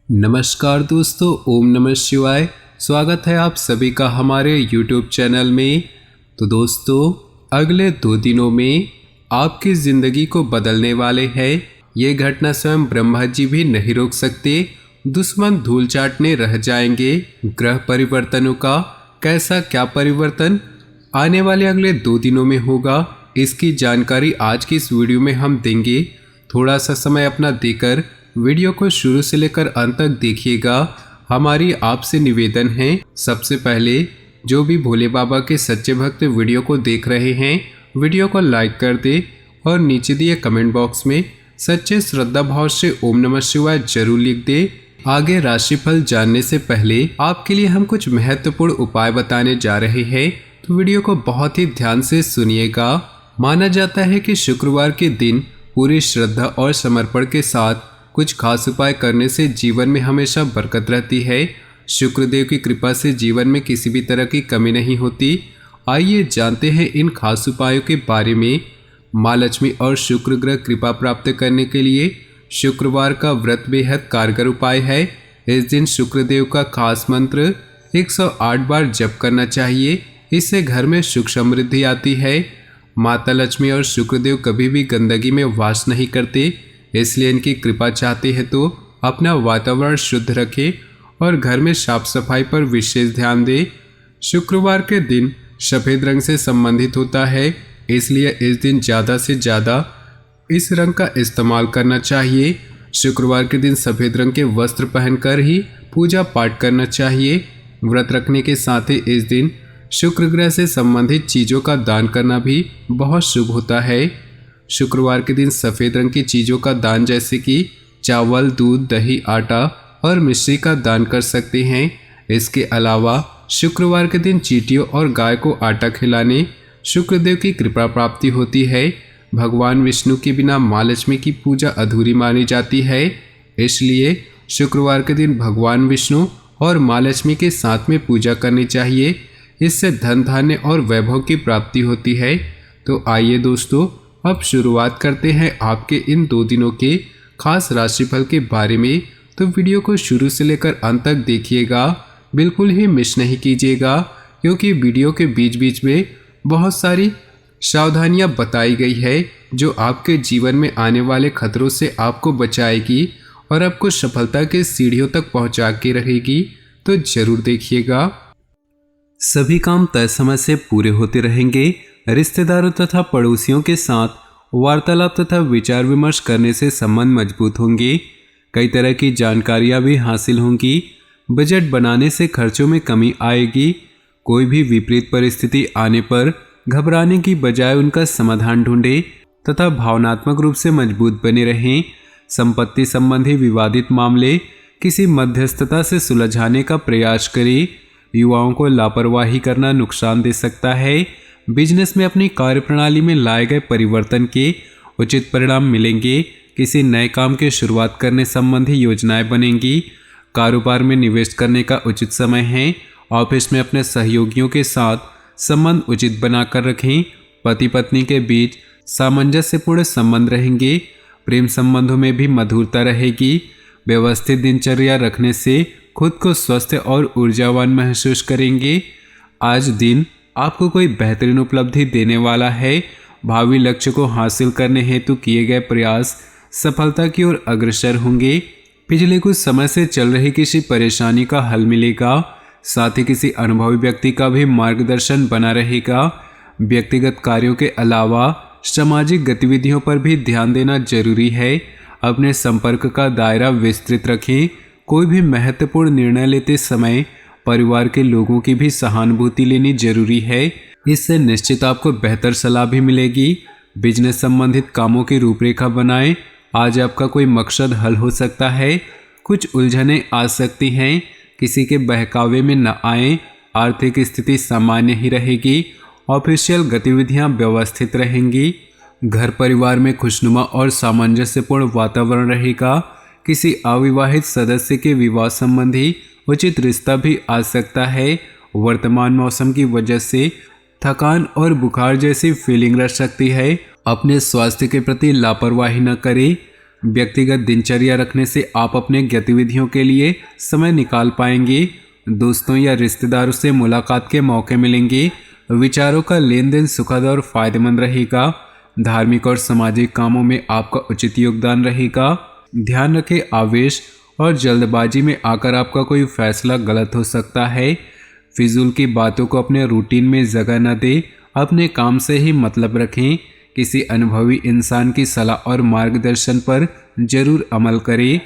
नमस्कार दोस्तों, ओम नमः शिवाय। स्वागत है आप सभी का हमारे YouTube चैनल में। तो दोस्तों, अगले 2 दिनों में आपकी ज़िंदगी को बदलने वाले हैं। ये घटना स्वयं ब्रह्मा जी भी नहीं रोक सकते। दुश्मन धूल चाटने रह जाएंगे। ग्रह परिवर्तनों का कैसा क्या परिवर्तन आने वाले अगले 2 दिनों में होगा, इसकी जानकारी आज की इस वीडियो में हम देंगे। थोड़ा सा समय अपना देकर वीडियो को शुरू से लेकर अंत तक देखिएगा। हमारी आपसे निवेदन है, सबसे पहले जो भी भोले बाबा के सच्चे भक्त वीडियो को देख रहे हैं, वीडियो को लाइक कर दे और नीचे दिए कमेंट बॉक्स में सच्चे श्रद्धा भाव से ओम नमः शिवाय जरूर लिख दे। आगे राशिफल जानने से पहले आपके लिए हम कुछ महत्वपूर्ण उपाय बताने जा रहे हैं, तो वीडियो को बहुत ही ध्यान से सुनिएगा। माना जाता है कि शुक्रवार के दिन पूरी श्रद्धा और समर्पण के साथ कुछ खास उपाय करने से जीवन में हमेशा बरकत रहती है। शुक्रदेव की कृपा से जीवन में किसी भी तरह की कमी नहीं होती। आइए जानते हैं इन खास उपायों के बारे में। माँ लक्ष्मी और शुक्र ग्रह कृपा प्राप्त करने के लिए शुक्रवार का व्रत बेहद कारगर उपाय है। इस दिन शुक्रदेव का खास मंत्र 108 बार जप करना चाहिए। इससे घर में सुख समृद्धि आती है। माता लक्ष्मी और शुक्रदेव कभी भी गंदगी में वास नहीं करते, इसलिए इनकी कृपा चाहते हैं तो अपना वातावरण शुद्ध रखें और घर में साफ सफाई पर विशेष ध्यान दें। शुक्रवार के दिन सफ़ेद रंग से संबंधित होता है, इसलिए इस दिन ज़्यादा से ज़्यादा इस रंग का इस्तेमाल करना चाहिए। शुक्रवार के दिन सफ़ेद रंग के वस्त्र पहनकर ही पूजा पाठ करना चाहिए। व्रत रखने के साथ ही इस दिन शुक्र ग्रह से संबंधित चीज़ों का दान करना भी बहुत शुभ होता है। शुक्रवार के दिन सफ़ेद रंग की चीज़ों का दान जैसे कि चावल, दूध, दही, आटा और मिश्री का दान कर सकते हैं। इसके अलावा शुक्रवार के दिन चींटियों और गाय को आटा खिलाने शुक्रदेव की कृपा प्राप्ति होती है। भगवान विष्णु के बिना माँ लक्ष्मी की पूजा अधूरी मानी जाती है, इसलिए शुक्रवार के दिन भगवान विष्णु और माँ लक्ष्मी के साथ में पूजा करनी चाहिए। इससे धन धान्य और वैभव की प्राप्ति होती है। तो आइए दोस्तों, अब शुरुआत करते हैं आपके इन 2 दिनों के खास राशिफल के बारे में। तो वीडियो को शुरू से लेकर अंत तक देखिएगा, बिल्कुल ही मिस नहीं कीजिएगा, क्योंकि वीडियो के बीच बीच में बहुत सारी सावधानियां बताई गई है जो आपके जीवन में आने वाले खतरों से आपको बचाएगी और आपको सफलता के सीढ़ियों तक पहुंचा के रहेगी। तो जरूर देखिएगा। सभी काम तय समय से पूरे होते रहेंगे। रिश्तेदारों तथा पड़ोसियों के साथ वार्तालाप तथा विचार विमर्श करने से संबंध मजबूत होंगे। कई तरह की जानकारियां भी हासिल होंगी। बजट बनाने से खर्चों में कमी आएगी। कोई भी विपरीत परिस्थिति आने पर घबराने की बजाय उनका समाधान ढूंढें तथा भावनात्मक रूप से मजबूत बने रहें। संपत्ति संबंधी विवादित मामले किसी मध्यस्थता से सुलझाने का प्रयास करें। युवाओं को लापरवाही करना नुकसान दे सकता है। बिजनेस में अपनी कार्यप्रणाली में लाए गए परिवर्तन के उचित परिणाम मिलेंगे। किसी नए काम की शुरुआत करने संबंधी योजनाएं बनेंगी। कारोबार में निवेश करने का उचित समय है। ऑफिस में अपने सहयोगियों के साथ संबंध उचित बनाकर रखें। पति पत्नी के बीच सामंजस्यपूर्ण संबंध रहेंगे। प्रेम संबंधों में भी मधुरता रहेगी। व्यवस्थित दिनचर्या रखने से खुद को स्वस्थ और ऊर्जावान महसूस करेंगे। आज दिन आपको कोई बेहतरीन उपलब्धि देने वाला है। भावी लक्ष्य को हासिल करने हेतु किए गए प्रयास सफलता की ओर अग्रसर होंगे। पिछले कुछ समय से चल रही किसी परेशानी का हल मिलेगा। साथ ही किसी अनुभवी व्यक्ति का भी मार्गदर्शन बना रहेगा। व्यक्तिगत कार्यों के अलावा सामाजिक गतिविधियों पर भी ध्यान देना जरूरी है। अपने संपर्क का दायरा विस्तृत रखें। कोई भी महत्वपूर्ण निर्णय लेते समय परिवार के लोगों की भी सहानुभूति लेनी जरूरी है। इससे निश्चित आपको बेहतर सलाह भी मिलेगी। बिजनेस संबंधित कामों की रूपरेखा बनाएं। आज आपका कोई मकसद हल हो सकता है। कुछ उलझनें आ सकती हैं, किसी के बहकावे में न आएं। आर्थिक स्थिति सामान्य ही रहेगी। ऑफिशियल गतिविधियां व्यवस्थित रहेंगी। घर परिवार में खुशनुमा और सामंजस्यपूर्ण वातावरण रहेगा। किसी अविवाहित सदस्य के विवाह संबंधी उचित रिश्ता भी आ सकता है। वर्तमान मौसम की वजह से थकान और बुखार जैसी फीलिंग रह सकती है। अपने स्वास्थ्य के प्रति लापरवाही न करें। व्यक्तिगत दिनचर्या रखने से आप अपने गतिविधियों के लिए समय निकाल पाएंगे। दोस्तों या रिश्तेदारों से मुलाकात के मौके मिलेंगे। विचारों का लेन देन सुखद और फायदेमंद रहेगा। धार्मिक और सामाजिक कामों में आपका उचित योगदान रहेगा। ध्यान रखें, आवेश और जल्दबाजी में आकर आपका कोई फैसला गलत हो सकता है। फिजूल की बातों को अपने रूटीन में जगह न दें। अपने काम से ही मतलब रखें। किसी अनुभवी इंसान की सलाह और मार्गदर्शन पर जरूर अमल करें।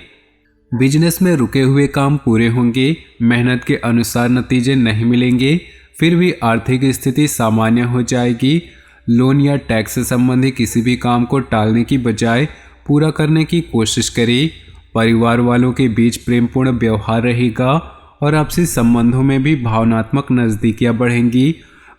बिजनेस में रुके हुए काम पूरे होंगे। मेहनत के अनुसार नतीजे नहीं मिलेंगे, फिर भी आर्थिक स्थिति सामान्य हो जाएगी। लोन या टैक्स से संबंधी किसी भी काम को टालने की बजाय पूरा करने की कोशिश करें। परिवार वालों के बीच प्रेमपूर्ण व्यवहार रहेगा और आपसी संबंधों में भी भावनात्मक नज़दीकियां बढ़ेंगी।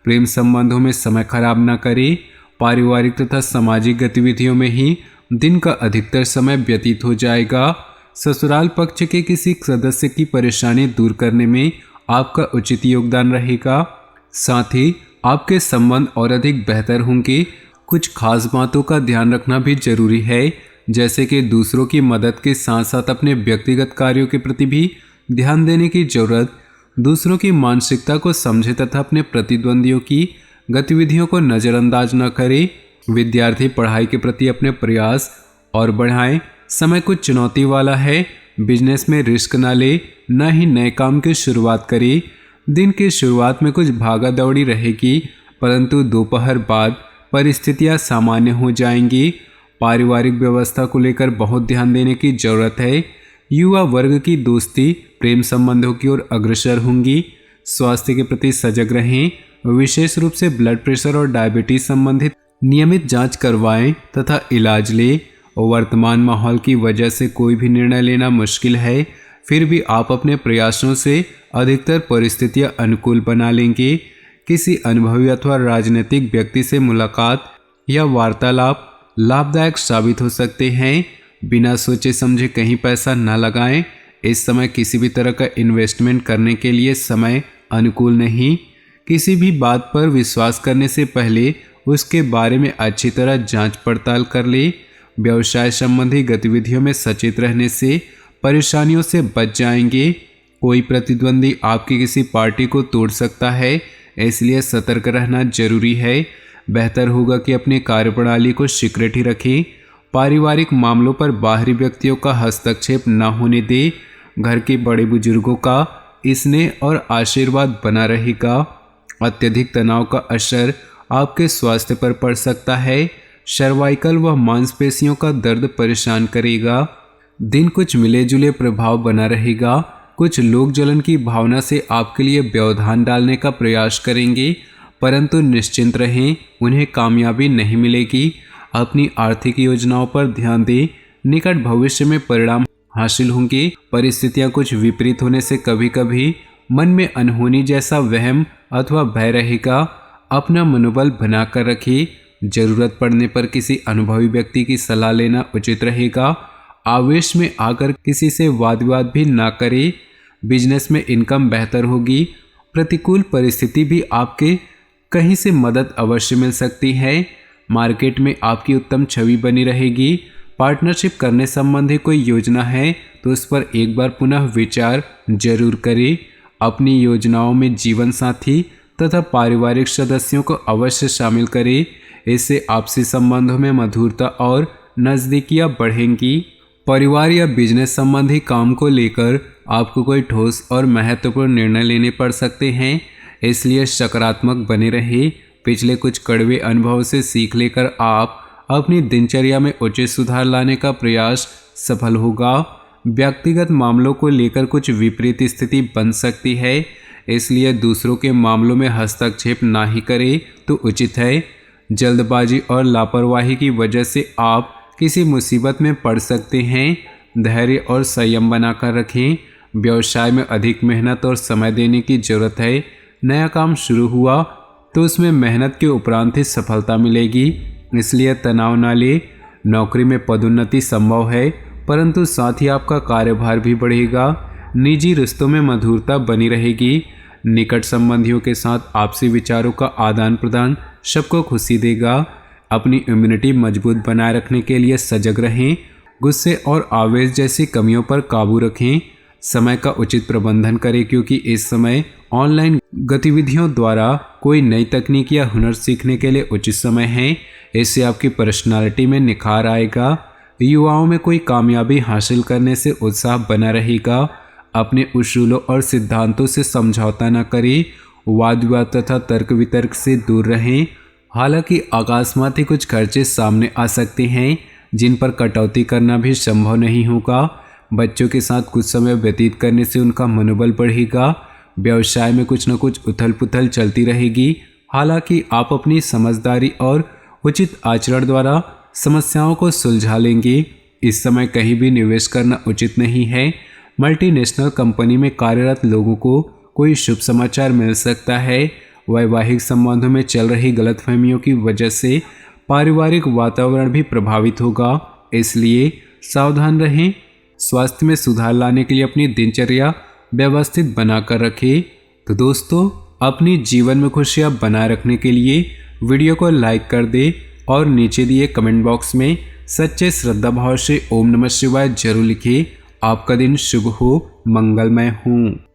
प्रेम संबंधों में समय खराब न करें। पारिवारिक तथा सामाजिक गतिविधियों में ही दिन का अधिकतर समय व्यतीत हो जाएगा। ससुराल पक्ष के किसी सदस्य की परेशानी दूर करने में आपका उचित योगदान रहेगा। साथ ही आपके संबंध और अधिक बेहतर होंगे। कुछ खास बातों का ध्यान रखना भी जरूरी है, जैसे कि दूसरों की मदद के साथ साथ अपने व्यक्तिगत कार्यों के प्रति भी ध्यान देने की जरूरत। दूसरों की मानसिकता को समझें तथा अपने प्रतिद्वंदियों की गतिविधियों को नज़रअंदाज न करें। विद्यार्थी पढ़ाई के प्रति अपने प्रयास और बढ़ाएं। समय कुछ चुनौती वाला है। बिजनेस में रिस्क न ले, न ही नए काम की शुरुआत करें। दिन की शुरुआत में कुछ भागा दौड़ी रहेगी, परंतु दोपहर बाद परिस्थितियां सामान्य हो जाएंगी। पारिवारिक व्यवस्था को लेकर बहुत ध्यान देने की जरूरत है। युवा वर्ग की दोस्ती प्रेम संबंधों की ओर अग्रसर होंगी। स्वास्थ्य के प्रति सजग रहें। विशेष रूप से ब्लड प्रेशर और डायबिटीज संबंधित नियमित जांच करवाएं तथा इलाज लें। वर्तमान माहौल की वजह से कोई भी निर्णय लेना मुश्किल है, फिर भी आप अपने प्रयासों से अधिकतर परिस्थितियां अनुकूल बना लेंगे। किसी अनुभवी अथवा राजनीतिक व्यक्ति से मुलाकात या वार्तालाप लाभदायक साबित हो सकते हैं। बिना सोचे समझे कहीं पैसा न लगाएं। इस समय किसी भी तरह का इन्वेस्टमेंट करने के लिए समय अनुकूल नहीं। किसी भी बात पर विश्वास करने से पहले उसके बारे में अच्छी तरह जांच पड़ताल कर ले। व्यवसाय संबंधी गतिविधियों में सचेत रहने से परेशानियों से बच जाएंगे। कोई प्रतिद्वंदी आपकी किसी पार्टी को तोड़ सकता है, इसलिए सतर्क रहना जरूरी है। बेहतर होगा कि अपनी कार्यप्रणाली को सीक्रेट ही रखें। पारिवारिक मामलों पर बाहरी व्यक्तियों का हस्तक्षेप न होने दें। घर के बड़े बुजुर्गों का स्नेह और आशीर्वाद बना रहेगा। अत्यधिक तनाव का असर आपके स्वास्थ्य पर पड़ सकता है। सर्वाइकल व मांसपेशियों का दर्द परेशान करेगा। दिन कुछ मिले जुले प्रभाव बना रहेगा। कुछ लोग जलन की भावना से आपके लिए व्यवधान डालने का प्रयास करेंगे, परंतु निश्चिंत रहें, उन्हें कामयाबी नहीं मिलेगी। अपनी आर्थिक योजनाओं पर ध्यान दें। निकट भविष्य में परिणाम हासिल होंगे। परिस्थितियां कुछ विपरीत होने से कभी कभी मन में अनहोनी जैसा वहम अथवा भय रहेगा। अपना मनोबल बनाकर रखिए। जरूरत पड़ने पर किसी अनुभवी व्यक्ति की सलाह लेना उचित रहेगा। आवेश में आकर किसी से वाद विवाद भी ना करें। बिजनेस में इनकम बेहतर होगी। प्रतिकूल परिस्थिति भी आपके कहीं से मदद अवश्य मिल सकती है। मार्केट में आपकी उत्तम छवि बनी रहेगी। पार्टनरशिप करने संबंधी कोई योजना है तो उस पर एक बार पुनः विचार जरूर करें। अपनी योजनाओं में जीवन साथी तथा पारिवारिक सदस्यों को अवश्य शामिल करें। इससे आपसी संबंधों में मधुरता और नज़दीकियां बढ़ेंगी। परिवार या बिजनेस संबंधी काम को लेकर आपको कोई ठोस और महत्वपूर्ण निर्णय लेने पड़ सकते हैं, इसलिए सकारात्मक बने रहे। पिछले कुछ कड़वे अनुभव से सीख लेकर आप अपनी दिनचर्या में उचित सुधार लाने का प्रयास सफल होगा। व्यक्तिगत मामलों को लेकर कुछ विपरीत स्थिति बन सकती है, इसलिए दूसरों के मामलों में हस्तक्षेप ना ही करें तो उचित है। जल्दबाजी और लापरवाही की वजह से आप किसी मुसीबत में पड़ सकते हैं। धैर्य और संयम बनाकर रखें। व्यवसाय में अधिक मेहनत और समय देने की जरूरत है। नया काम शुरू हुआ तो उसमें मेहनत के उपरांत ही सफलता मिलेगी, इसलिए तनाव न ले। नौकरी में पदोन्नति संभव है, परंतु साथ ही आपका कार्यभार भी बढ़ेगा। निजी रिश्तों में मधुरता बनी रहेगी। निकट संबंधियों के साथ आपसी विचारों का आदान प्रदान सबको खुशी देगा। अपनी इम्यूनिटी मजबूत बनाए रखने के लिए सजग रहें। गुस्से और आवेश जैसी कमियों पर काबू रखें। समय का उचित प्रबंधन करें क्योंकि इस समय ऑनलाइन गतिविधियों द्वारा कोई नई तकनीक या हुनर सीखने के लिए उचित समय है। इससे आपकी पर्सनालिटी में निखार आएगा। युवाओं में कोई कामयाबी हासिल करने से उत्साह बना रहेगा। अपने उसूलों और सिद्धांतों से समझौता न करें। वाद विवाद तथा तर्क वितर्क से दूर रहें। हालांकि अकस्मात ही कुछ खर्चे सामने आ सकते हैं जिन पर कटौती करना भी संभव नहीं होगा। बच्चों के साथ कुछ समय व्यतीत करने से उनका मनोबल बढ़ेगा। व्यवसाय में कुछ न कुछ उथल पुथल चलती रहेगी। हालांकि आप अपनी समझदारी और उचित आचरण द्वारा समस्याओं को सुलझा लेंगे। इस समय कहीं भी निवेश करना उचित नहीं है। मल्टीनेशनल कंपनी में कार्यरत लोगों को कोई शुभ समाचार मिल सकता है। वैवाहिक संबंधों में चल रही गलतफहमियों की वजह से पारिवारिक वातावरण भी प्रभावित होगा, इसलिए सावधान रहें। स्वास्थ्य में सुधार लाने के लिए अपनी दिनचर्या व्यवस्थित बनाकर रखें। तो दोस्तों, अपनी जीवन में खुशियां बनाए रखने के लिए वीडियो को लाइक कर दें और नीचे दिए कमेंट बॉक्स में सच्चे श्रद्धा भाव से ओम नमः शिवाय जरूर लिखें। आपका दिन शुभ हो, मंगलमय हो।